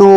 2،